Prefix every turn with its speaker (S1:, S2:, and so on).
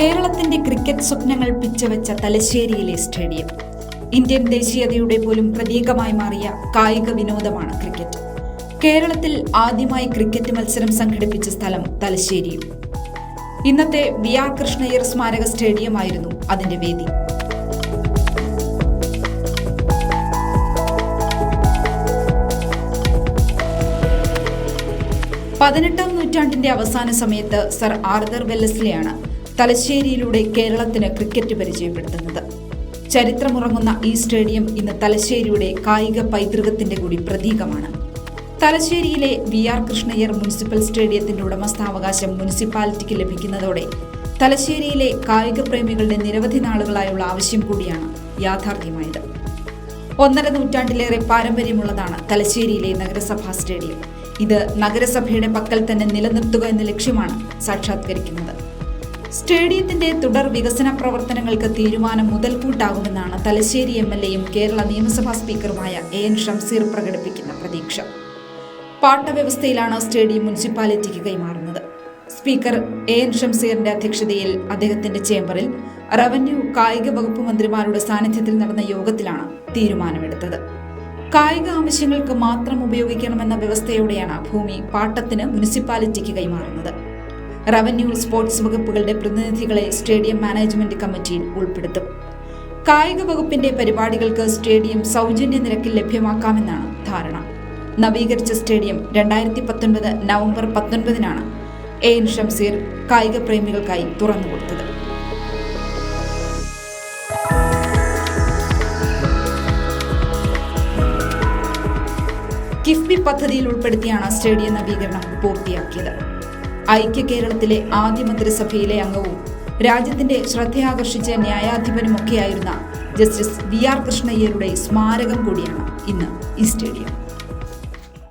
S1: കേരളത്തിന്റെ ക്രിക്കറ്റ് സ്വപ്നങ്ങൾ പിച്ചവെച്ച തലശ്ശേരിയിലെ സ്റ്റേഡിയം ഇന്ത്യൻ ദേശീയതയുടെ പോലും പ്രതീകമായി മാറിയ കായിക വിനോദമാണ് ക്രിക്കറ്റ്. കേരളത്തിൽ ആദ്യമായി ക്രിക്കറ്റ് മത്സരം സംഘടിപ്പിച്ച സ്ഥലം തലശ്ശേരിയും. ഇന്നത്തെ വി.ആർ. കൃഷ്ണയ്യർ സ്മാരക സ്റ്റേഡിയമായിരുന്നു അതിന്റെ വേദി. പതിനെട്ടാം നൂറ്റാണ്ടിന്റെ അവസാന സമയത്ത് സർ ആർതർ വെല്ലസ്ലിയാണ് തലശ്ശേരിയിലൂടെ കേരളത്തിന് ക്രിക്കറ്റ് പരിചയപ്പെടുത്തുന്നത്. ചരിത്രമുറങ്ങുന്ന ഈ സ്റ്റേഡിയം ഇന്ന് തലശ്ശേരിയുടെ കായിക പൈതൃകത്തിന്റെ കൂടി പ്രതീകമാണ്. തലശ്ശേരിയിലെ വി.ആർ. കൃഷ്ണയ്യർ മുനിസിപ്പൽ സ്റ്റേഡിയത്തിന്റെ ഉടമസ്ഥാവകാശം മുനിസിപ്പാലിറ്റിക്ക് ലഭിക്കുന്നതോടെ തലശ്ശേരിയിലെ കായിക പ്രേമികളുടെ നിരവധി നാളുകളായുള്ള ആവശ്യം കൂടിയാണ് യാഥാർത്ഥ്യമായത്. 1.5 നൂറ്റാണ്ടിലേറെ പാരമ്പര്യമുള്ളതാണ് തലശ്ശേരിയിലെ നഗരസഭാ സ്റ്റേഡിയം. ഇത് നഗരസഭയുടെ പക്കൽ തന്നെ നിലനിർത്തുക എന്ന ലക്ഷ്യമാണ് സാക്ഷാത്കരിക്കുന്നത്. സ്റ്റേഡിയത്തിന്റെ തുടർ വികസന പ്രവർത്തനങ്ങൾക്ക് തീരുമാനം മുതൽക്കൂട്ടാകുമെന്നാണ് തലശ്ശേരി എം.എൽ.എയും കേരള നിയമസഭാ സ്പീക്കറുമായ എ.എൻ. ഷംസീർ പ്രകടിപ്പിക്കുന്ന പ്രതീക്ഷ. പാട്ടവ്യവസ്ഥയിലാണ് സ്റ്റേഡിയം മുനിസിപ്പാലിറ്റിക്ക് കൈമാറുന്നത്. സ്പീക്കർ എ.എൻ. ഷംസീറിന്റെ അധ്യക്ഷതയിൽ അദ്ദേഹത്തിന്റെ ചേംബറിൽ റവന്യൂ, കായിക വകുപ്പ് മന്ത്രിമാരുടെ സാന്നിധ്യത്തിൽ നടന്ന യോഗത്തിലാണ് തീരുമാനമെടുത്തത്. കായിക ആവശ്യങ്ങൾക്ക് മാത്രം ഉപയോഗിക്കണമെന്ന വ്യവസ്ഥയോടെയാണ് ഭൂമി പാട്ടത്തിന് മുനിസിപ്പാലിറ്റിക്ക് കൈമാറുന്നത്. റവന്യൂ, സ്പോർട്സ് വകുപ്പുകളുടെ പ്രതിനിധികളെ സ്റ്റേഡിയം മാനേജ്മെന്റ് കമ്മിറ്റിയിൽ ഉൾപ്പെടുത്തും. കായിക വകുപ്പിന്റെ പരിപാടികൾക്ക് സ്റ്റേഡിയം സൗജന്യ നിരക്കിൽ ലഭ്യമാക്കാമെന്നാണ് ധാരണ. നവീകരിച്ച സ്റ്റേഡിയം 2019 നവംബർ 19 എ.എൻ. ഷംസീർ കായിക പ്രേമികൾക്കായി തുറന്നുകൊടുത്തത്. കിഫ്ബി പദ്ധതിയിൽ ഉൾപ്പെടുത്തിയാണ് സ്റ്റേഡിയം നവീകരണം പൂർത്തിയാക്കിയത്. ഐക്യ കേരളത്തിലെ ആദ്യ മന്ത്രിസഭയിലെ അംഗവും രാജ്യത്തിന്റെ ശ്രദ്ധയാകർഷിച്ച ന്യായാധിപനുമൊക്കെയായിരുന്ന ജസ്റ്റിസ് വി.ആർ. കൃഷ്ണയ്യരുടെ സ്മാരകം കൂടിയാണ് ഇന്ന് ഈ സ്റ്റേഡിയം.